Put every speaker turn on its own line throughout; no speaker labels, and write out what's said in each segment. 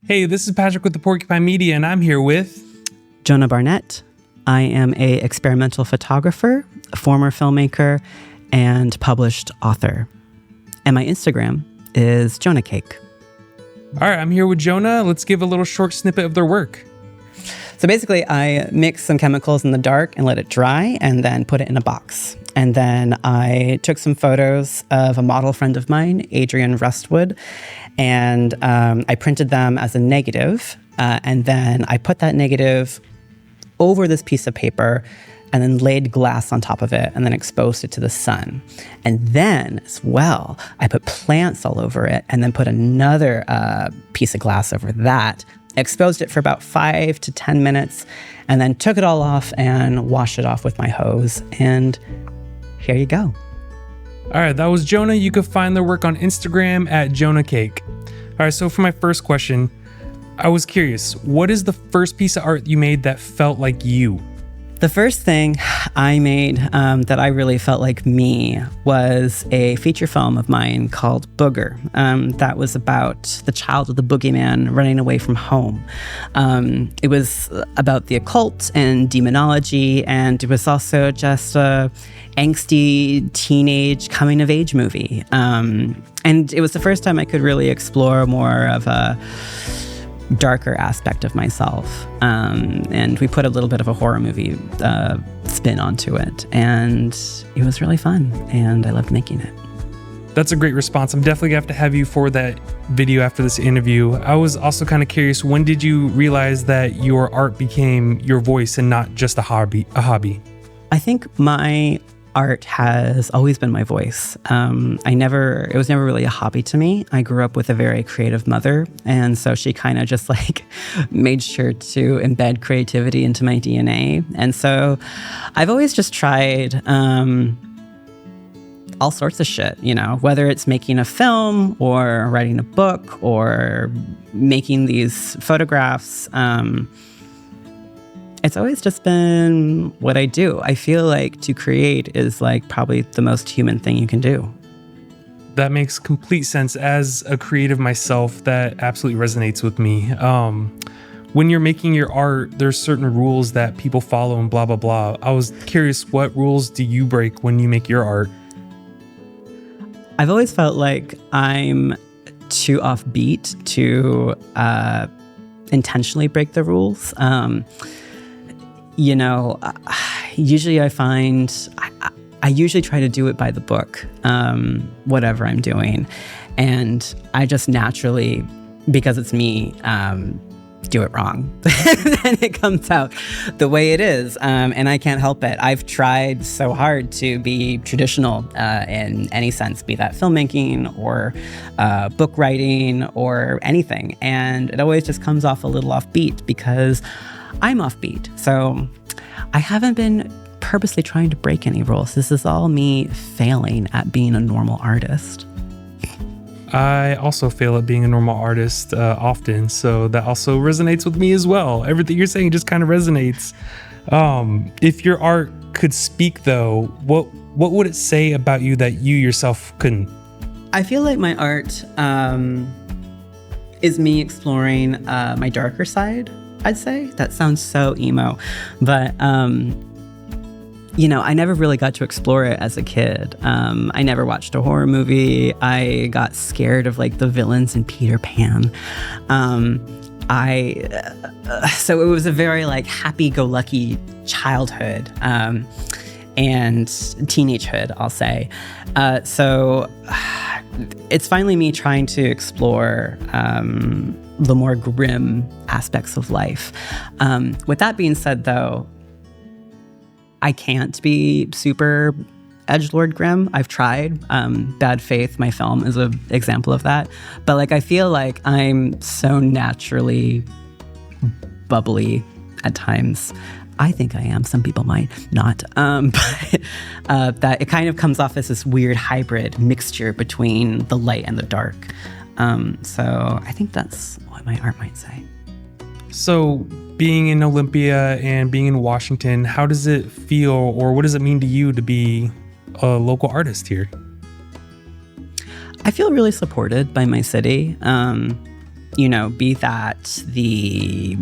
Hey, this is Patrick with the Porcupine Media, and I'm here with
Jonah Barnett. I am a experimental photographer, a former filmmaker, and published author. And my Instagram is Jonah Cake.
All right, I'm here with Jonah. Let's give a little short snippet of their work.
So basically, I mix some chemicals in the dark and let it dry and then put it in a box. And then I took some photos of a model friend of mine, Adrienne Rustwood, and I printed them as a negative. And then I put that negative over this piece of paper and then laid glass on top of it and then exposed it to the sun. And then as well, I put plants all over it and then put another piece of glass over that, exposed it for about 5 to 10 minutes, and then took it all off and washed it off with my hose. And here you go.
All right, that was Jonah. You can find their work on Instagram at Jonah Cake. All right, so for my first question, I was curious, what is the first piece of art you made that felt like you?
The first thing I made that I really felt like me was a feature film of mine called Booger. That was about the child of the boogeyman running away from home. It was about the occult and demonology, and it was also just a angsty teenage coming-of-age movie. And it was the first time I could really explore more of a darker aspect of myself. And we put a little bit of a horror movie spin onto it. And it was really fun. And I loved making it.
That's a great response. I'm definitely going to have you for that video after this interview. I was also kind of curious, when did you realize that your art became your voice and not just a hobby?
I think my art has always been my voice. It was never really a hobby to me. I grew up with a very creative mother, and so she kind of just made sure to embed creativity into my DNA. And so I've always just tried all sorts of shit, whether it's making a film or writing a book or making these photographs. It's always just been what I do. I feel like to create is probably the most human thing you can do.
That makes complete sense. As a creative myself, that absolutely resonates with me. When you're making your art, there's certain rules that people follow and blah, blah, blah. I was curious, what rules do you break when you make your art?
I've always felt like I'm too offbeat to intentionally break the rules. Usually I find I usually try to do it by the book, whatever I'm doing. And I just naturally, because it's me, do it wrong. And it comes out the way it is. And I can't help it. I've tried so hard to be traditional in any sense, be that filmmaking or book writing or anything. And it always just comes off a little offbeat because I'm offbeat. So I haven't been purposely trying to break any rules. This is all me failing at being a normal artist.
I also fail at being a normal artist often, so that also resonates with me as well. Everything you're saying just kind of resonates. If your art could speak, though, what would it say about you that you yourself couldn't?
I feel like my art is me exploring my darker side, I'd say. That sounds so emo, but I never really got to explore it as a kid. I never watched a horror movie. I got scared of the villains in Peter Pan. So it was a very happy-go-lucky childhood and teenagehood, I'll say. So it's finally me trying to explore the more grim aspects of life. With that being said, though, I can't be super edgelord grim. I've tried. Bad Faith, my film, is an example of that. But I feel like I'm so naturally bubbly at times. I think I am. Some people might not. But that it kind of comes off as this weird hybrid mixture between the light and the dark. So I think that's what my art might say.
So being in Olympia and being in Washington, how does it feel, or what does it mean to you to be a local artist here?
I feel really supported by my city. be that the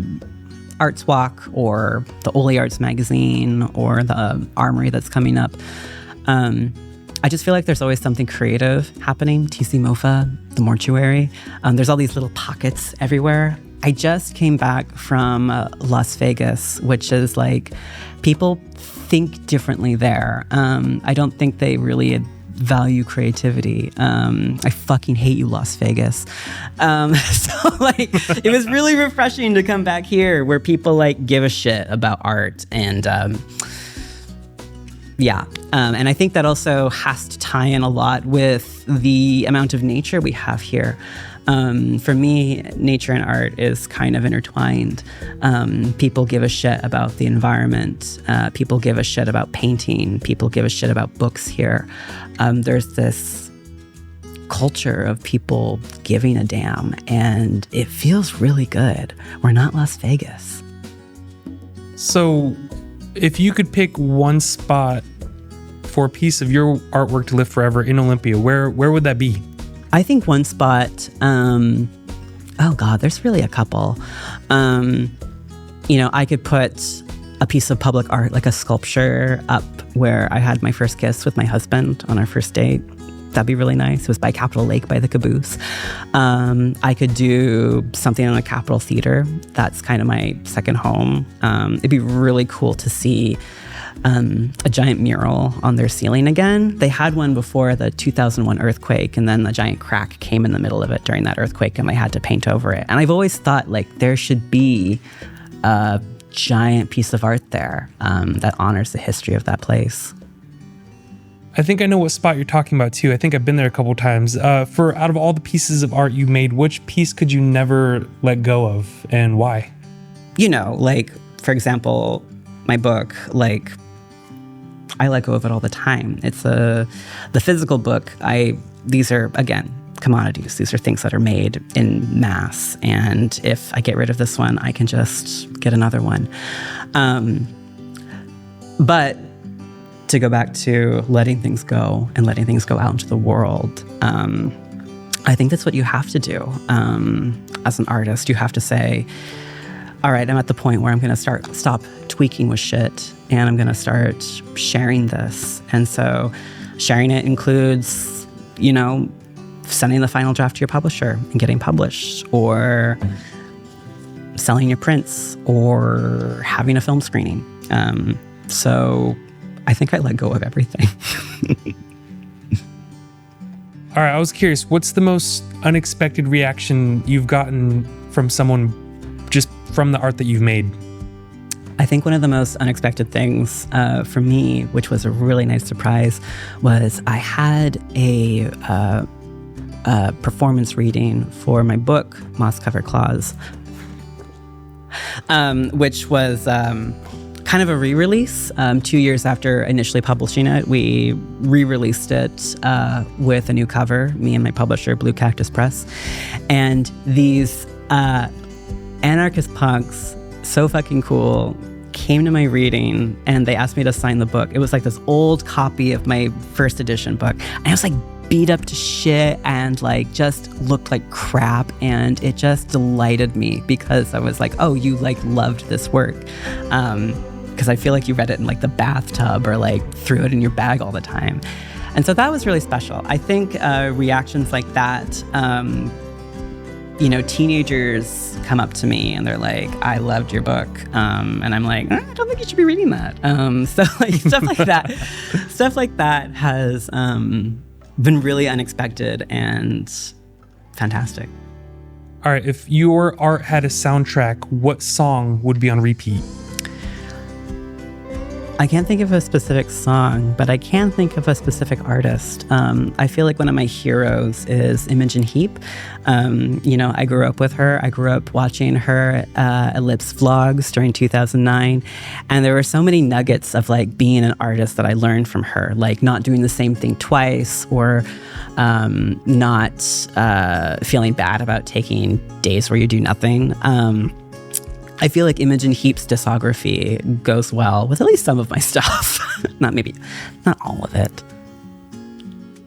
Arts Walk or the Oli Arts magazine or the Armory that's coming up. I just feel like there's always something creative happening. TC Mofa, the Mortuary. There's all these little pockets everywhere. I just came back from Las Vegas, which is like people think differently there. I don't think they really value creativity. I fucking hate you, Las Vegas. So like, it was really refreshing to come back here where people like give a shit about art and and I think that also has to tie in a lot with the amount of nature we have here. For me, nature and art is kind of intertwined. People give a shit about the environment. People give a shit about painting. People give a shit about books here. There's this culture of people giving a damn, and it feels really good. We're not Las Vegas.
So, if you could pick one spot for a piece of your artwork to live forever in Olympia, where would that be?
I think one spot, there's really a couple. I could put a piece of public art, like a sculpture, up where I had my first kiss with my husband on our first date. That'd be really nice. It was by Capitol Lake by the Caboose. I could do something on a Capitol Theater. That's kind of my second home. It'd be really cool to see a giant mural on their ceiling again. They had one before the 2001 earthquake, and then the giant crack came in the middle of it during that earthquake, and they had to paint over it. And I've always thought like there should be a giant piece of art there that honors the history of that place.
I think I know what spot you're talking about too. I think I've been there a couple times. For out of all the pieces of art you made, which piece could you never let go of, and why?
Like, for example, my book, like, I let go of it all the time. It's the physical book. These are, again, commodities. These are things that are made in mass. And if I get rid of this one, I can just get another one. But to go back to letting things go and letting things go out into the world, I think that's what you have to do. As an artist, you have to say, all right, I'm at the point where I'm going to stop tweaking with shit, and I'm going to start sharing this. And so sharing it includes, sending the final draft to your publisher and getting published, or selling your prints, or having a film screening. So I think I let go of everything.
All right, I was curious, what's the most unexpected reaction you've gotten from someone just from the art that you've made?
I think one of the most unexpected things for me, which was a really nice surprise, was I had a performance reading for my book, Moss Cover Claws, which was kind of a re-release. 2 years after initially publishing it, we re-released it with a new cover, me and my publisher, Blue Cactus Press. And these anarchist punks, so fucking cool, came to my reading and they asked me to sign the book. It was like this old copy of my first edition book. And I was like beat up to shit and like just looked like crap, and it just delighted me because I was like, oh, you like loved this work. Because I feel like you read it in like the bathtub or like threw it in your bag all the time. And so that was really special. I think reactions like that, teenagers come up to me and they're like, I loved your book. And I'm like, I don't think you should be reading that. So like stuff like that has been really unexpected and fantastic.
All right, if your art had a soundtrack, what song would be on repeat?
I can't think of a specific song, but I can think of a specific artist. I feel like one of my heroes is Imogen Heap. I grew up with her. I grew up watching her Ellipse vlogs during 2009. And there were so many nuggets of like being an artist that I learned from her, like not doing the same thing twice, or not feeling bad about taking days where you do nothing. I feel like Imogen Heap's discography goes well with at least some of my stuff. Not all of it.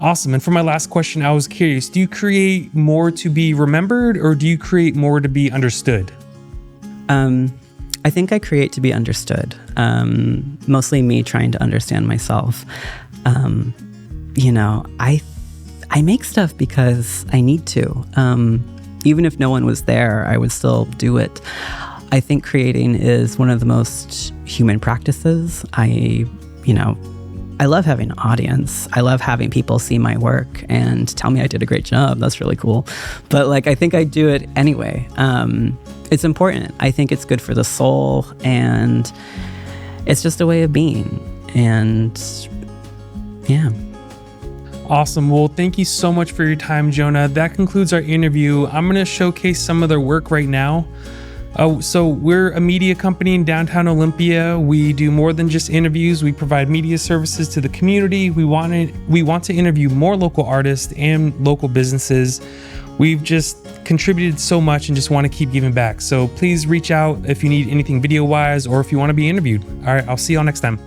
Awesome. And for my last question, I was curious, do you create more to be remembered or do you create more to be understood?
I think I create to be understood. Mostly me trying to understand myself. You know, I make stuff because I need to. Even if no one was there, I would still do it. I think creating is one of the most human practices. I love having an audience. I love having people see my work and tell me I did a great job. That's really cool. But like, I think I do it anyway. It's important. I think it's good for the soul, and it's just a way of being. And yeah.
Awesome. Well, thank you so much for your time, Jonah. That concludes our interview. I'm going to showcase some of their work right now. So we're a media company in downtown Olympia. We do more than just interviews. We provide media services to the community. We want to interview more local artists and local businesses. We've just contributed so much and just want to keep giving back. So please reach out if you need anything video-wise or if you want to be interviewed. All right, I'll see y'all next time.